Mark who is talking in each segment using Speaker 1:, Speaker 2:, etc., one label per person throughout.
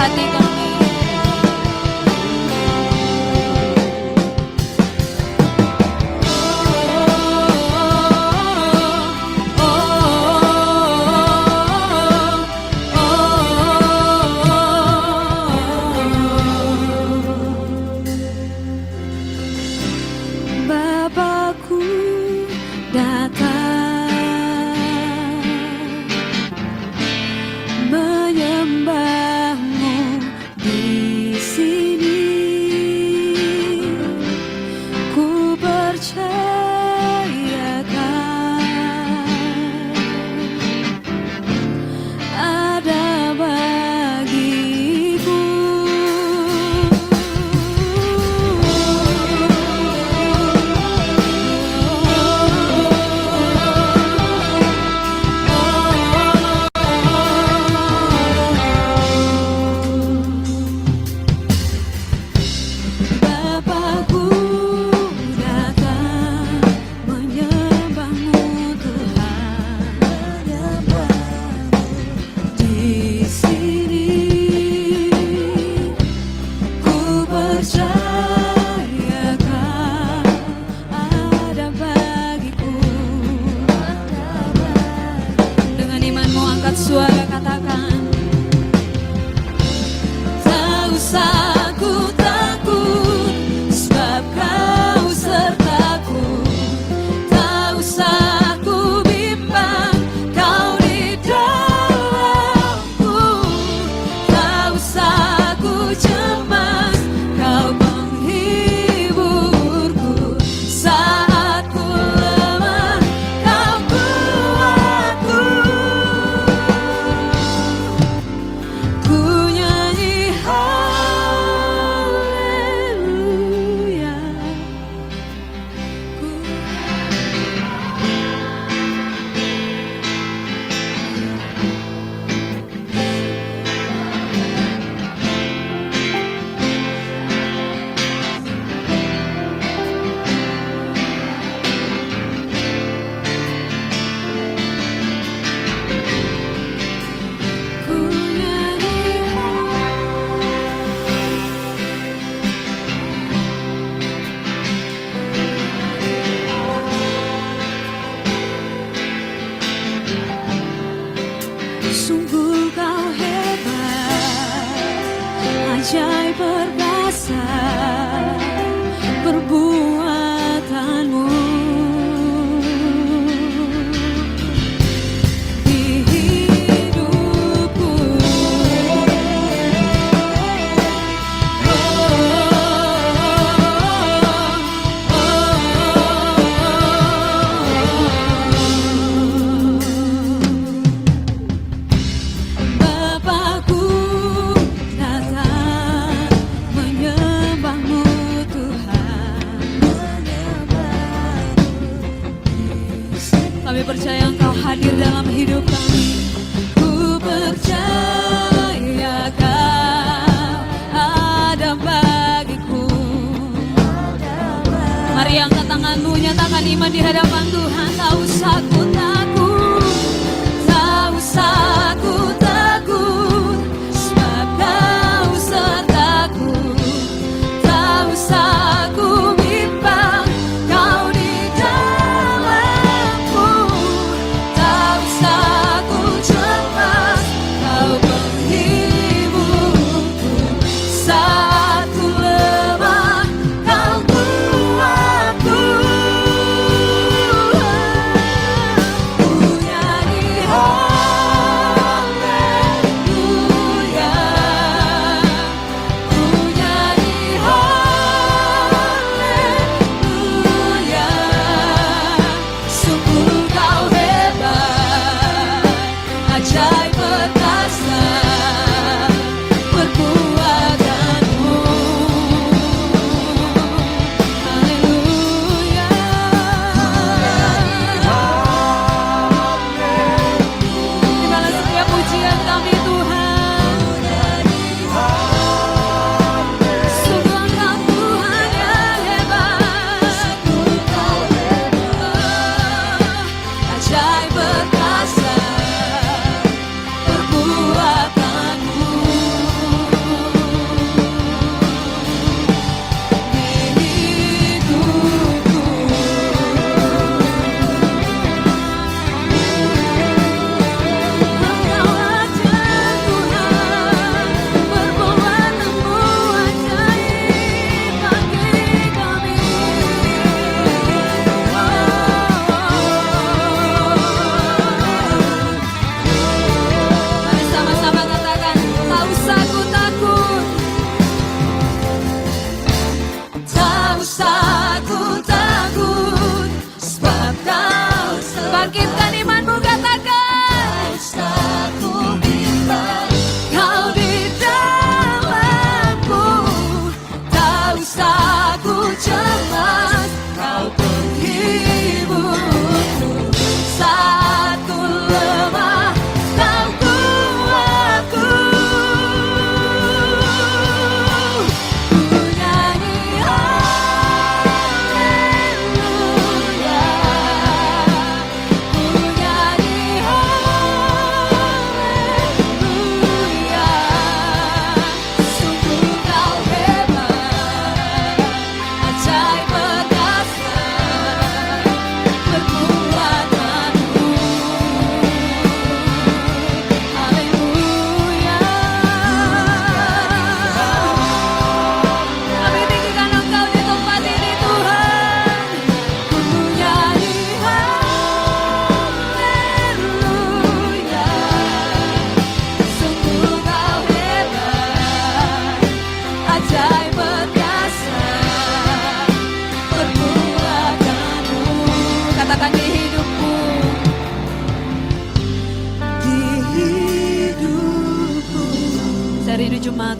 Speaker 1: hati kami.
Speaker 2: Bapakku datang menyembahmu di sini. Ku percayakan ada bagiku. Bapakku datang menyembahmu Tuhan, di sini. Ku percayakan ada bagiku. Dengan imanmu angkat suara katakan, tak usah ku takut, sebab kau sertaku. Tak usah ku bimbang, kau di dalamku. Tak usah ku cemas, kau penghiburku. Saat ku lemah, kau kuatku. Ku nyanyi haleluya. Ku nyanyi sungguh kau hebat, ajaib perkasa perbuatanmu. Di hidupku, Bapakku datang menyembahmu Tuhan. Kami percaya Engkau hadir dalam hidup kami. Ku percayakan ada bagiku. Mari angkat tanganmu, nyatakan iman di hadapan Tuhan. Tak usah ku takut, tak usah ku takut, sebab kau sertaku. Tak usah ku bimbang, kau di dalamku. Tak usah ku cemas, kau penghiburku. Saat ku lemah, kau kuatku. Ku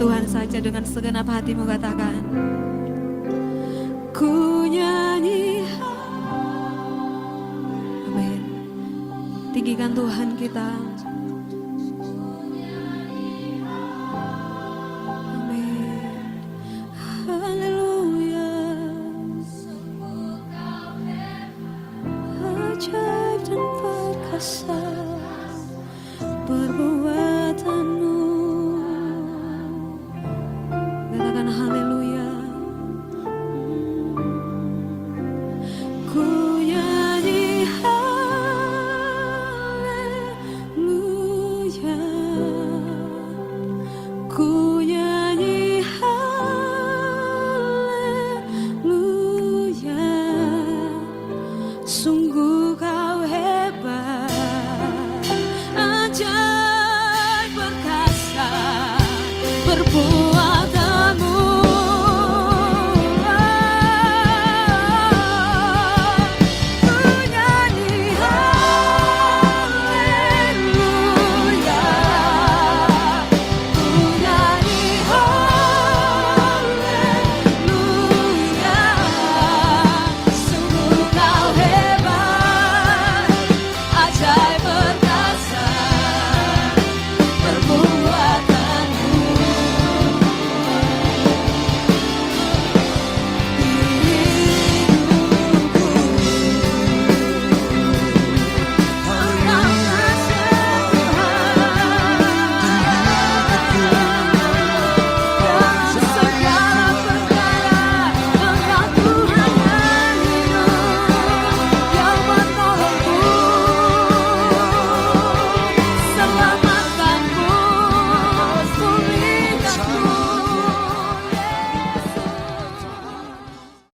Speaker 2: Tuhan saja dengan segenap hatimu katakan. Ku nyanyi. Amin. Tinggikan Tuhan kita. Amin. Haleluya. Ajaib dan perkasa perbuatanmu. Katakan haleluya. Ku nyanyi haleluya. Ku nyanyi haleluya. Sungguh